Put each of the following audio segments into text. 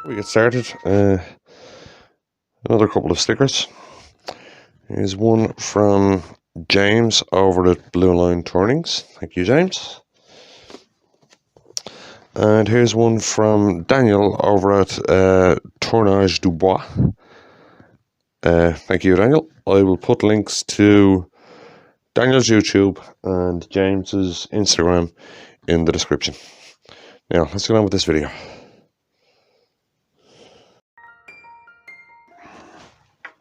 We get started. Another couple of stickers. Here's one from James over at Blue Line Turnings. Thank you, James. And here's one from Daniel over at Tournage du Bois. Thank you, Daniel. I will put links to Daniel's YouTube and James's Instagram in the description. Now, let's get on with this video.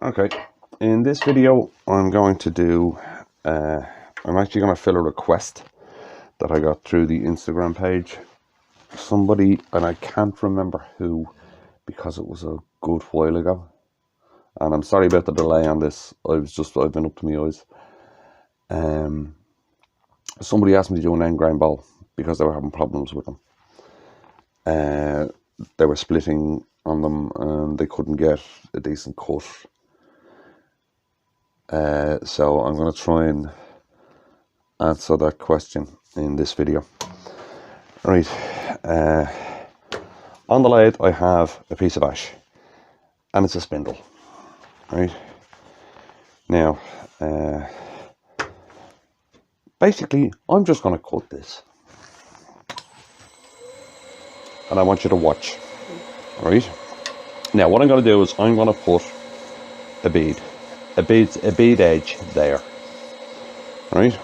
Okay, in this video I'm going to do, I'm actually going to fill a request that I got through the Instagram page. Somebody, and I can't remember who, because it was a good while ago. And I'm sorry about the delay on this. I've been up to my eyes. Somebody asked me to do an end grain bowl because they were having problems with them. They were splitting on them and they couldn't get a decent cut. So I'm going to try and answer that question in this video. Right, on the lathe I have a piece of ash and it's a spindle. Right, now basically I'm just going to cut this and I want you to watch. Right, now what I'm going to do is I'm going to put a bead edge there. Right,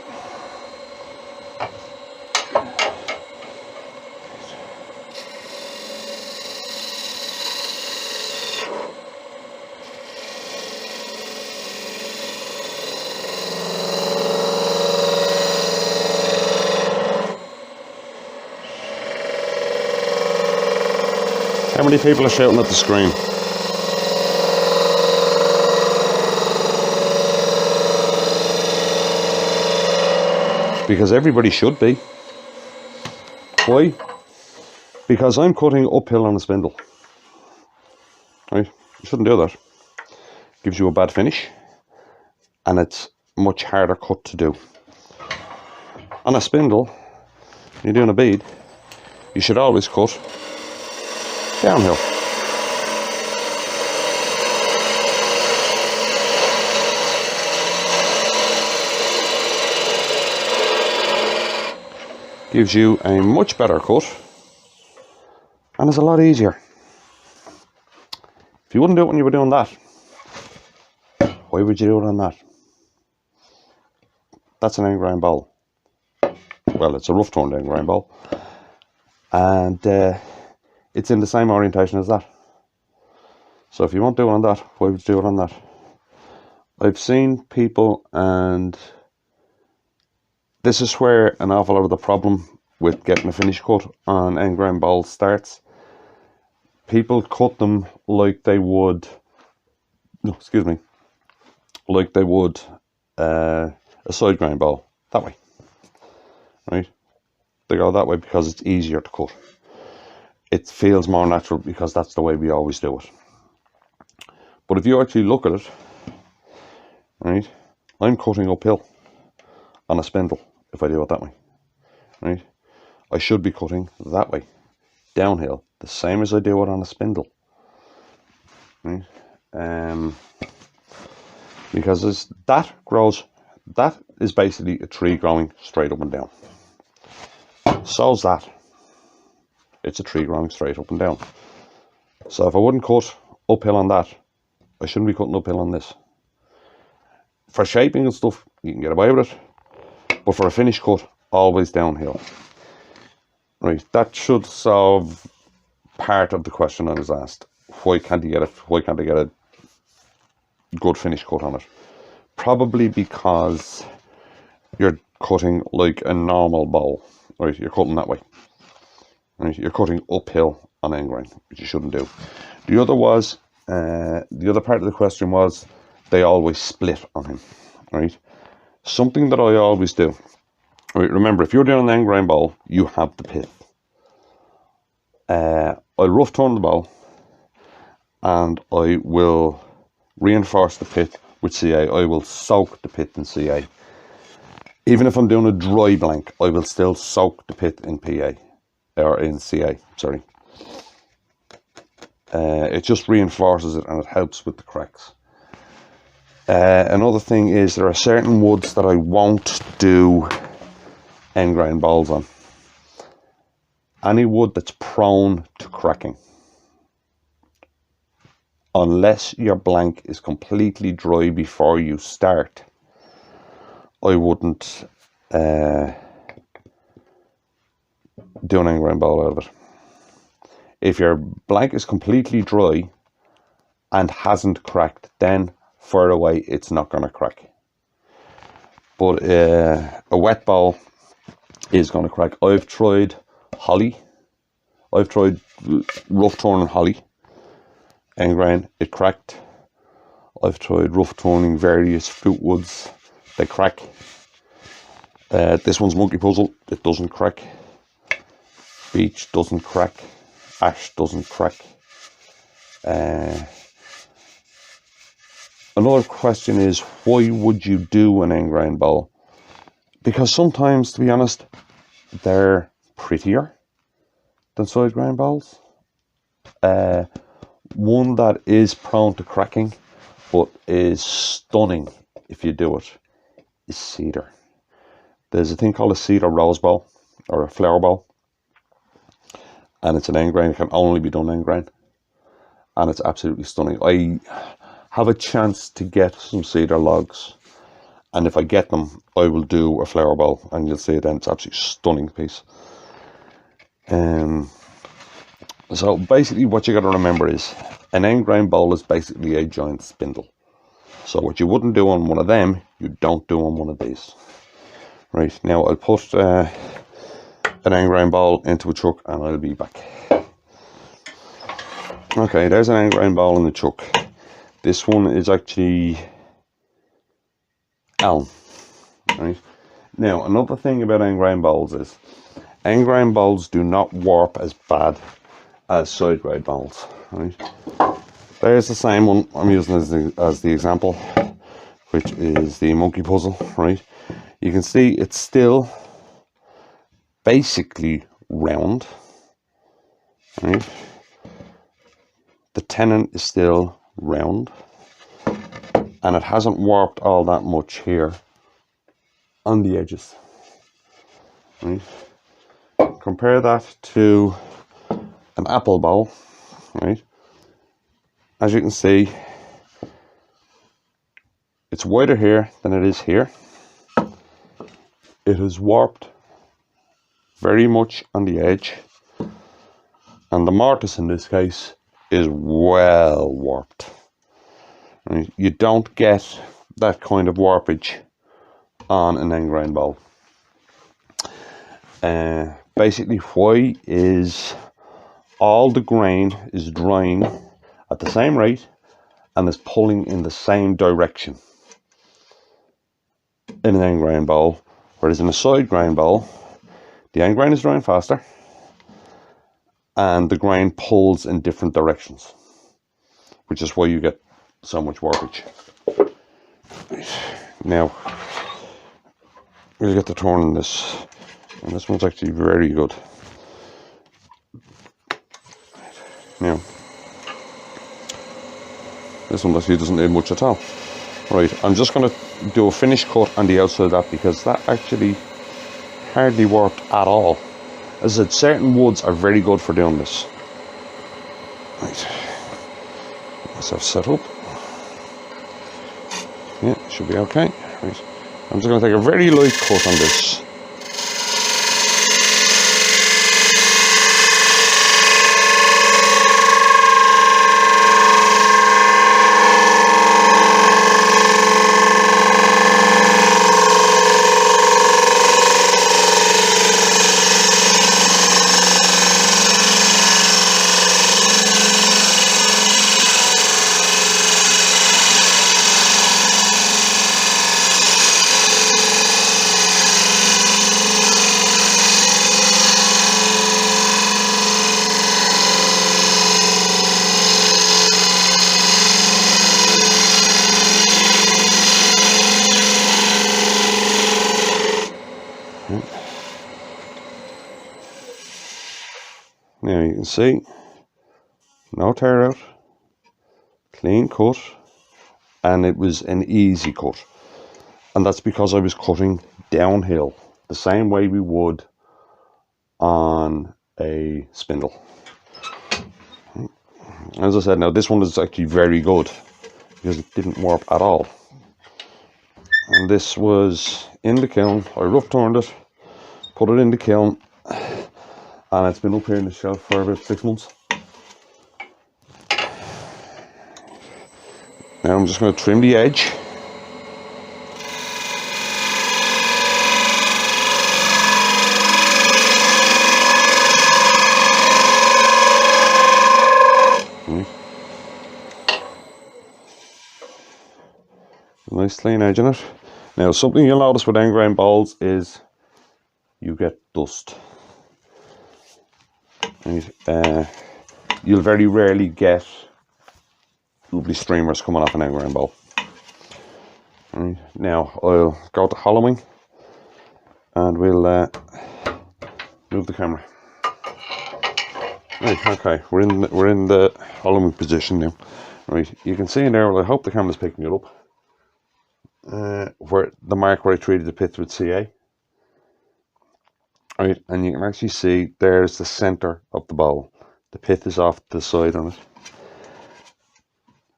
how many people are shouting at the screen? Because everybody should be. Why? Because I'm cutting uphill on a spindle. Right? You shouldn't do that. Gives you a bad finish. And it's much harder cut to do. On a spindle, you're doing a bead, you should always cut downhill. Gives you a much better cut and it's a lot easier. If you wouldn't do it when you were doing that, why would you do it on that? That's an end grain bowl. Well, it's a rough turned end grain bowl and it's in the same orientation as that. So if you won't do it on that, why would you do it on that? I've seen people, and this is where an awful lot of the problem with getting a finish cut on end grain bowls starts. People cut them like they would, like they would a side grain bowl, that way. Right? They go that way because it's easier to cut. It feels more natural because that's the way we always do it. But if you actually look at it, right, I'm cutting uphill on a spindle if I do it that way. Right? I should be cutting that way, downhill, the same as I do it on a spindle. Right? Because that is basically a tree growing straight up and down. So's that. It's a tree growing straight up and down. So if I wouldn't cut uphill on that, I shouldn't be cutting uphill on this. For shaping and stuff, you can get away with it. But for a finish cut, always downhill. Right, that should solve part of the question I was asked. Why can't you get it? Why can't I get a good finish cut on it? Probably because you're cutting like a normal bowl. Right, you're cutting that way. Right, you're cutting uphill on end grain, which you shouldn't do. The other part of the question was they always split on him. Right, something that I always do. Right, remember, if you're doing an end grain bowl, you have the pith. I'll rough turn the bowl and I will reinforce the pith with CA. I will soak the pith in CA. Even if I'm doing a dry blank, I will still soak the pith in PA. Or in CA, sorry. It just reinforces it and it helps with the cracks. Another thing is there are certain woods that I won't do end grain bowls on. Any wood that's prone to cracking, unless your blank is completely dry before you start, I wouldn't do an end grain bowl out of it. If your blank is completely dry and hasn't cracked, then far away it's not going to crack. But a wet bowl is going to crack. I've tried holly. I've tried rough turning holly end grain, it cracked. I've tried rough turning various fruit woods, they crack. This one's monkey puzzle, it doesn't crack. Beech doesn't crack. Ash doesn't crack. Another question is, why would you do an end grain bowl? Because sometimes, to be honest, they're prettier than side grain bowls. One that is prone to cracking but is stunning if you do it is cedar. There's a thing called a cedar rose bowl or a flower bowl, and it's an end grain. It can only be done end grain, and it's absolutely stunning. I have a chance to get some cedar logs, and if I get them, I will do a flower bowl, and you'll see it then. It's absolutely stunning piece. So basically what you got to remember is an end grain bowl is basically a giant spindle. So what you wouldn't do on one of them, you don't do on one of these. Right, now I'll put an end grain bowl into a chuck and I'll be back. Okay, there's an end grain bowl in the chuck. This one is actually elm. Right, now another thing about end grain bowls is end grain bowls do not warp as bad as side grain bowls. Right, there's the same one I'm using as the example, which is the monkey puzzle. Right, you can see it's still basically round. Right, the tenon is still round, and it hasn't warped all that much here on the edges. Right, compare that to an apple bowl. Right, as you can see, it's wider here than it is here. It is warped very much on the edge, and the mortise in this case is well warped. Right, you don't get that kind of warpage on an end grain bowl. Basically, why is all the grain is drying at the same rate and is pulling in the same direction in an end grain bowl, whereas in a side grain bowl, the end grain is drying faster and the grain pulls in different directions, which is why you get so much warpage. Now, we'll get to turning this, and this one's actually very good. Now, this one actually doesn't need much at all. Right, I'm just going to do a finish cut on the outside of that because that actually hardly warped at all. As I said, certain woods are very good for doing this. Right, get myself set up. Yeah, should be okay. Right, I'm just going to take a very light cut on this. Now you can see No tear out, clean cut, and it was an easy cut. And that's because I was cutting downhill, the same way we would on a spindle. As I said, now this one is actually very good because it didn't warp at all. And this was in the kiln. I rough turned it, put it in the kiln, and it's been up here in the shelf for about 6 months. Now I'm just going to trim the edge. Nice clean edge in it. Now something you'll notice with end grain bowls is you get dust. Right. You'll very rarely get lovely streamers coming off an end grain bowl. Right. Now I'll go to hollowing and we'll move the camera. Right, okay, we're in the hollowing position now. Right, you can see in there, well, I hope the camera's picking it up. Where the mark where I treated the pits with CA. Right, and you can actually see there's the center of the bowl. The pit is off to the side on it.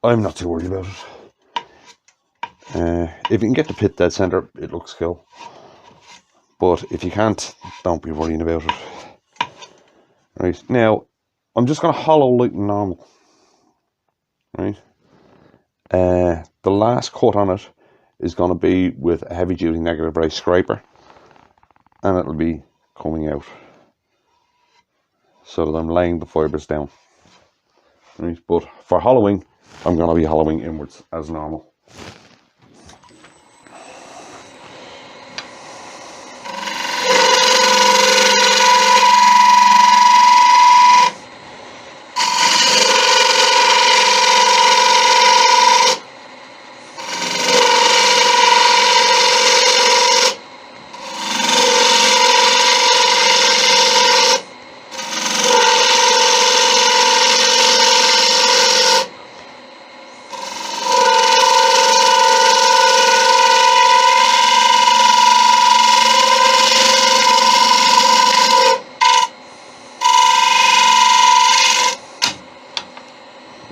I'm not too worried about it. If you can get the pit dead center, it looks cool. But if you can't, don't be worrying about it. Right, now I'm just going to hollow like normal. Right, the last cut on it is going to be with a heavy duty negative ray scraper, and it'll be coming out so that I'm laying the fibres down. Right, but for hollowing, I'm going to be hollowing inwards as normal.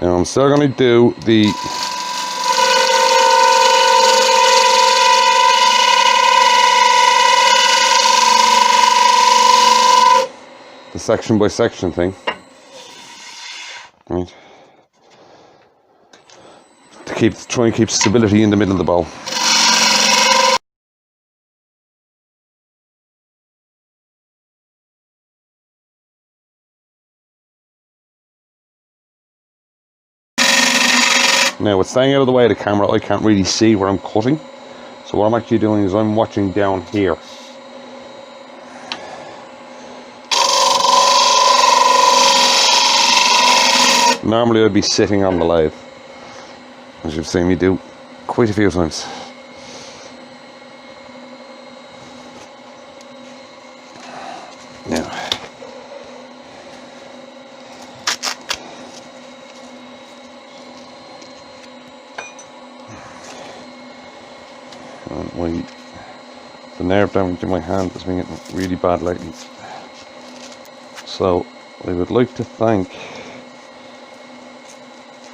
Now I'm still going to do the section by section thing, right? To try and keep stability in the middle of the bowl. Now with staying out of the way of the camera, I can't really see where I'm cutting. So what I'm actually doing is I'm watching down here. Normally I'd be sitting on the lathe, as you've seen me do quite a few times. Now, the nerve damage in my hand has been getting really bad lately. So I would like to thank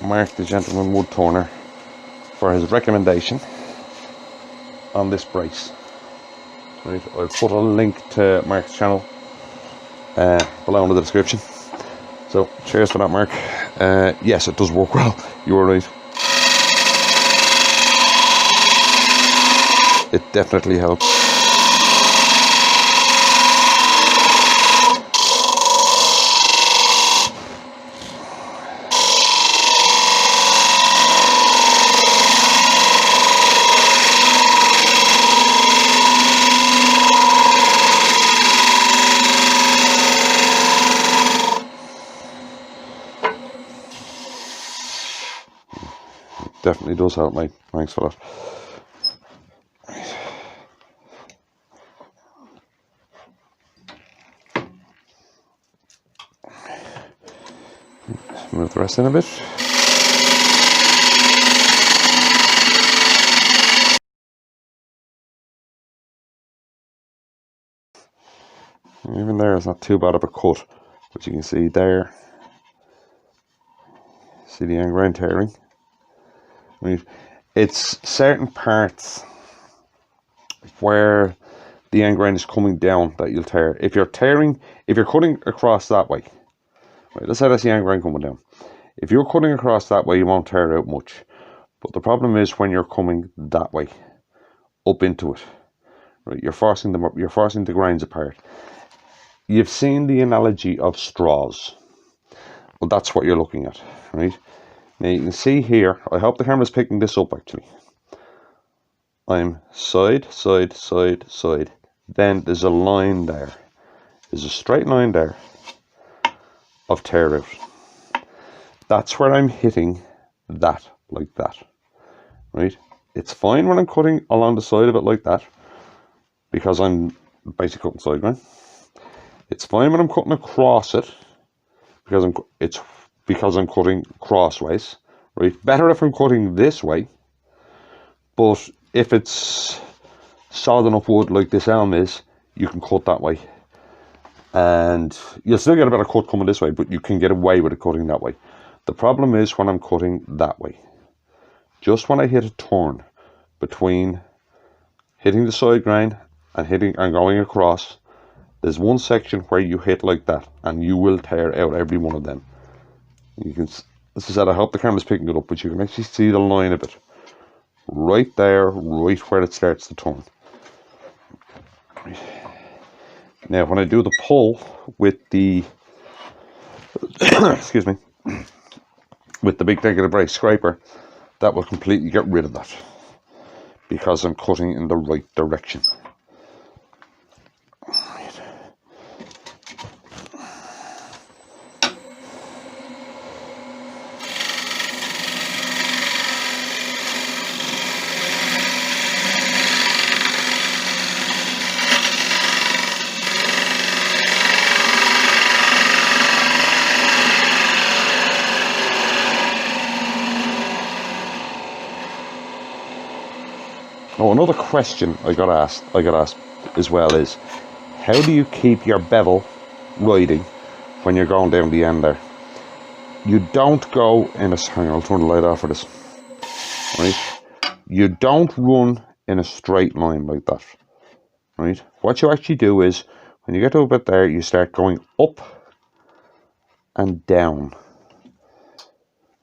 Mark the Gentleman Woodturner for his recommendation on this brace. Right, I'll put a link to Mark's channel below in the description. So cheers for that, Mark. Yes, it does work well. You were right. It definitely helps. Definitely does help, mate. Thanks for that. move the rest in a bit. Even there, it's not too bad of a cut, but you can see there, see the end grain tearing. Right. It's certain parts where the end grain is coming down that you'll tear. If you're cutting across that way, right, let's say that's the end grain coming down. If you're cutting across that way, you won't tear it out much. But the problem is when you're coming that way, up into it, right, you're forcing the grains apart. You've seen the analogy of straws. Well, that's what you're looking at, right? Now you can see here, I hope the camera's picking this up actually. I'm side, side, side, side. Then there's a line there. There's a straight line there of tear out. That's where I'm hitting that, like that, right? It's fine when I'm cutting along the side of it like that, because I'm basically cutting side grain. It's fine when I'm cutting across it, because I'm cutting crossways, right? Better if I'm cutting this way, but if it's solid enough wood like this elm is, you can cut that way. And you'll still get a better cut coming this way, but you can get away with it cutting that way. The problem is when I'm cutting that way. Just when I hit a turn between hitting the side grain and going across, there's one section where you hit like that and you will tear out every one of them. You can, as I said, I hope the camera's picking it up, but you can actually see the line of it. Right there, right where it starts to turn. Now, when I do the pull with the, excuse me, with the big negative brake scraper, that will completely get rid of that, because I'm cutting in the right direction. Oh, another question I got asked as well is, how do you keep your bevel riding when you're going down the end there? You don't go in a, hang on, I'll turn the light off for this, right? You don't run in a straight line like that, right? What you actually do is, when you get to a bit there, you start going up and down,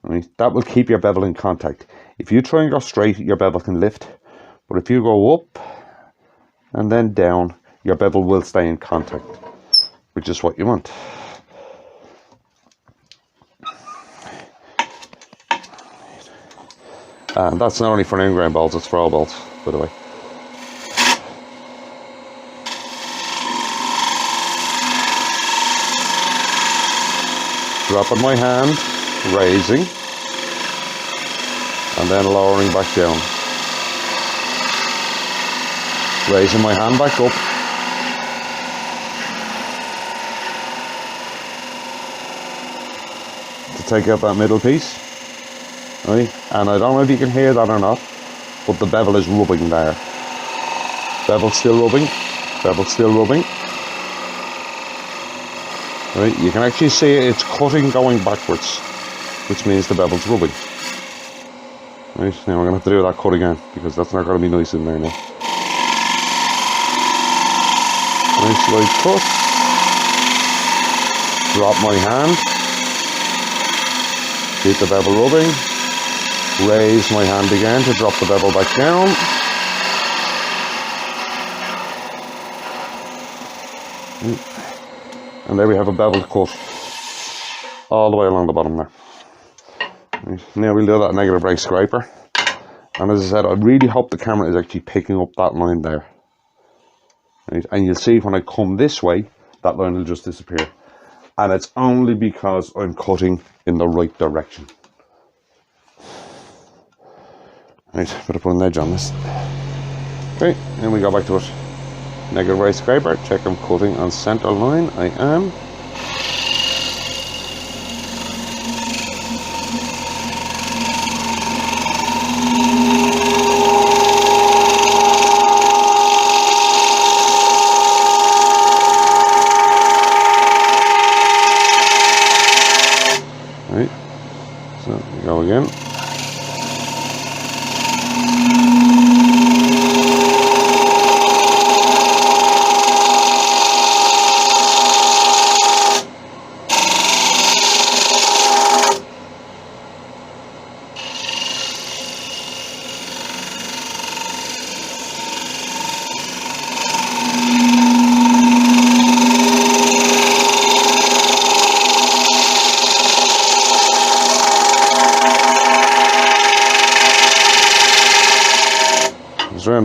right? That will keep your bevel in contact. If you try and go straight, your bevel can lift. But if you go up and then down, your bevel will stay in contact, which is what you want. And that's not only for end grain bolts, it's for all bolts, by the way. Dropping my hand, raising, and then lowering back down. Raising my hand back up, to take out that middle piece, right? And I don't know if you can hear that or not, but the bevel is rubbing there. Bevel still rubbing, bevel still rubbing. Right? You can actually see it's cutting going backwards, which means the bevel's rubbing. Right, now I'm going to have to do that cut again, because that's not going to be nice in there now. Nice light cut. Drop my hand. Keep the bevel rubbing. Raise my hand again to drop the bevel back down. And there we have a bevel cut all the way along the bottom there. Right. Now we'll do that negative brake scraper. And as I said, I really hope the camera is actually picking up that line there. Right. And you'll see when I come this way, that line will just disappear. And it's only because I'm cutting in the right direction. Right, better put an edge on this. Okay, then we go back to it. Negative brake scraper, check I'm cutting on center line. I am.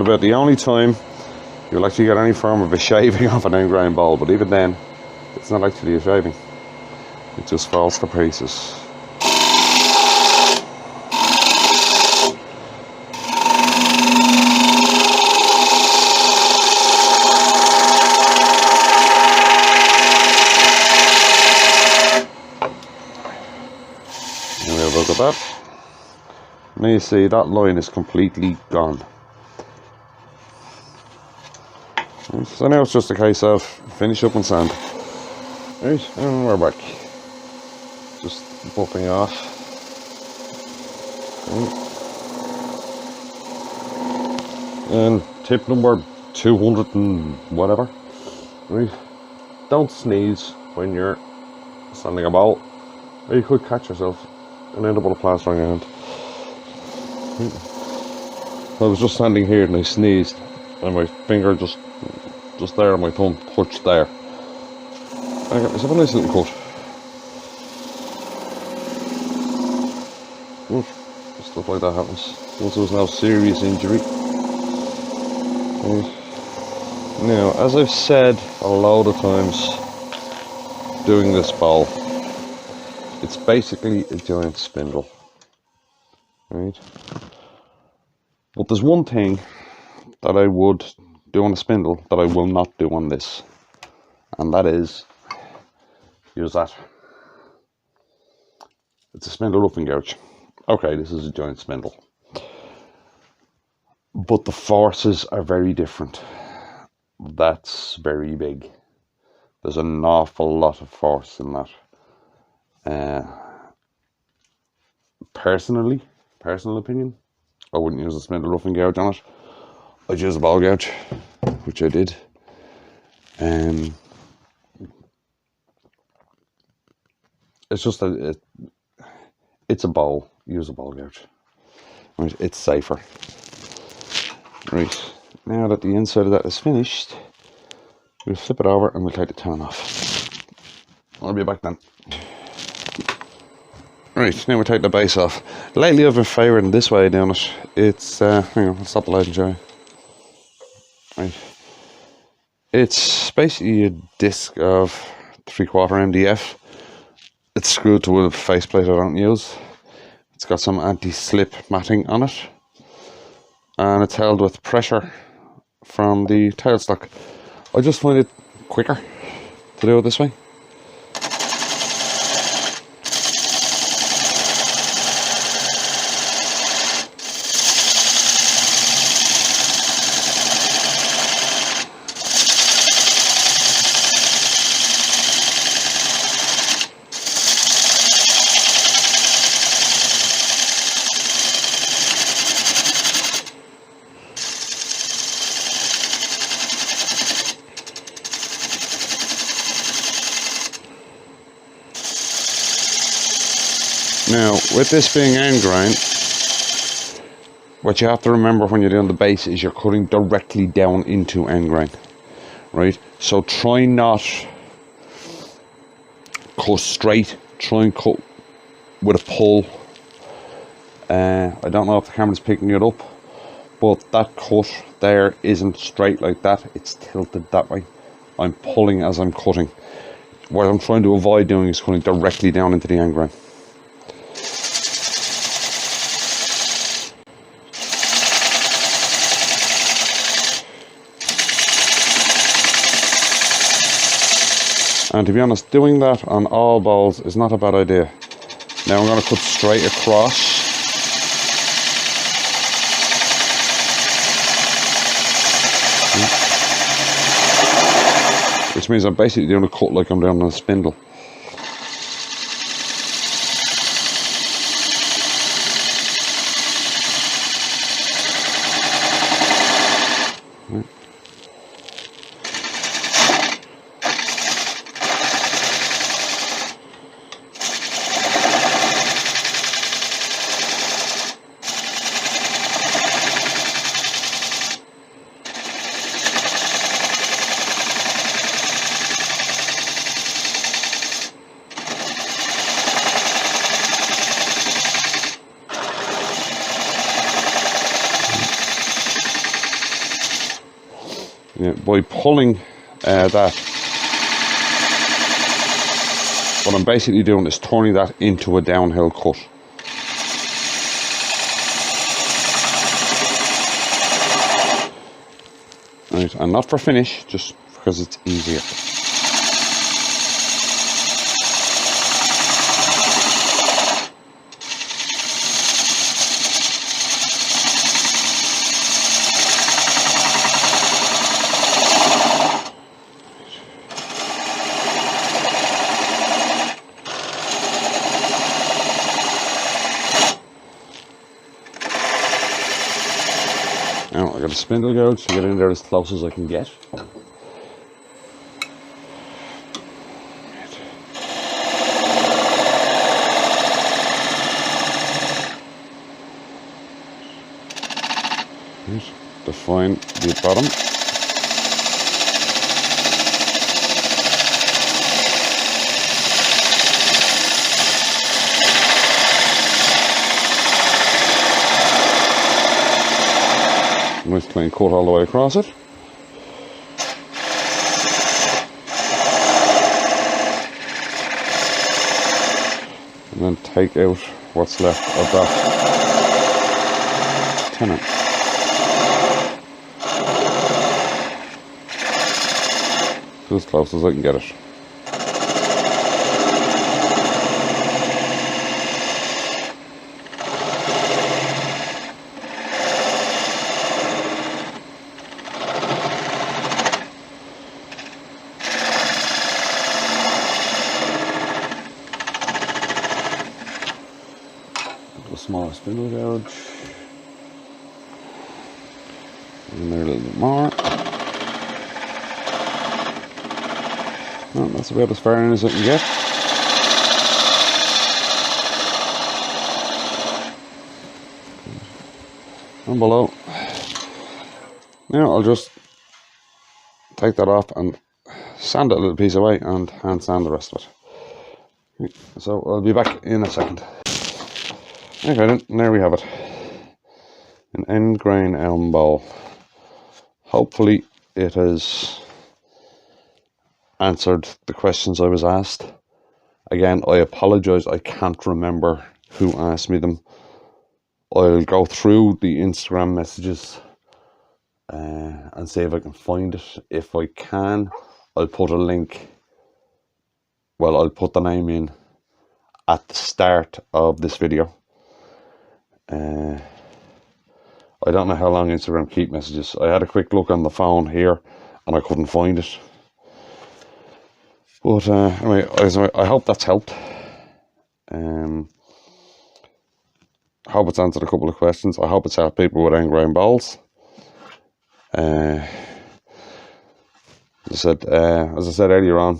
about the only time you'll actually get any form of a shaving off an end grain bowl, but even then, it's not actually a shaving. It just falls to pieces. Look at that. Now you see that line is completely gone. So now it's just a case of finish up and sand. Right, and we're back. Just buffing off. And tip number 200 and whatever. Right, don't sneeze when you're sanding a bowl, or you could catch yourself and end up with a plaster on your hand. I was just standing here and I sneezed, and my finger just there on my thumb touched there. I got myself a nice little cut. Stuff like that happens once there was no serious injury. Now, as I've said a load of times, doing this bowl, it's basically a giant spindle, right? But there's one thing that I would do on a spindle that I will not do on this, and that is use that. It's a spindle roughing gouge. Okay, this is a giant spindle, but the forces are very different. That's very big. There's an awful lot of force in that. Personal opinion, I wouldn't use a spindle roughing gouge on it. I'd use a ball gouge, which I did. It's just it's a bowl. Use a ball gouge. Right, it's safer. Right, now that the inside of that is finished, we'll flip it over and we'll take the tan off. I'll be back then. Right, now we'll take the base off. Lately I've been favouring this way of doing it. It's, hang on, I'll stop the light and show you. Right. It's basically a disc of 3/4 MDF. It's screwed to a faceplate I don't use. It's got some anti-slip matting on it. And it's held with pressure from the tailstock. I just find it quicker to do it this way. Now, with this being end grain, what you have to remember when you're doing the base is you're cutting directly down into end grain, right? So try not cut straight, try and cut with a pull. I don't know if the camera's picking it up, but that cut there isn't straight like that, it's tilted that way. I'm pulling as I'm cutting. What I'm trying to avoid doing is cutting directly down into the end grain. And to be honest, doing that on all bowls is not a bad idea. Now I'm going to cut straight across. Which means I'm basically doing a cut like I'm doing on a spindle. Yeah, by pulling that, what I'm basically doing is turning that into a downhill cut. Right, and not for finish, just because it's easier. Now I got a spindle gouge to get in there as close as I can get. Right. Define the bottom. Nice clean cut all the way across it. And then take out what's left of that tenon. As close as I can get it. A smaller spindle gouge. In there a little bit more. Well, that's about as far in as I can get. And below. Now I'll just take that off and sand it a little piece away and hand sand the rest of it. So I'll be back in a second. Okay then, there we have it. An end grain elm bowl. Hopefully it has answered the questions I was asked. Again, I apologise, I can't remember who asked me them. I'll go through the Instagram messages and see if I can find it. If I can, I'll put a link. Well, I'll put the name in at the start of this video. I don't know how long Instagram keep messages. I had a quick look on the phone here and I couldn't find it. But anyway, I hope that's helped. I hope it's answered a couple of questions. I hope it's helped people with end grain bowls. As I said earlier on,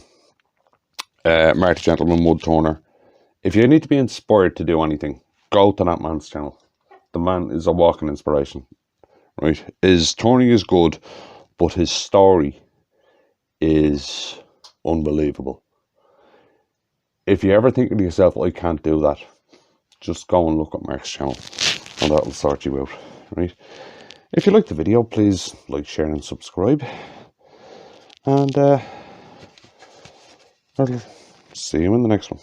Marty Gentleman Woodturner. If you need to be inspired to do anything, go to that man's channel. The man is a walking inspiration, right? His turning is good, but his story is unbelievable. If you ever think to yourself, I can't do that, just go and look at Mark's channel and that'll sort you out, right? If you like the video, please like, share and subscribe, and I'll see you in the next one.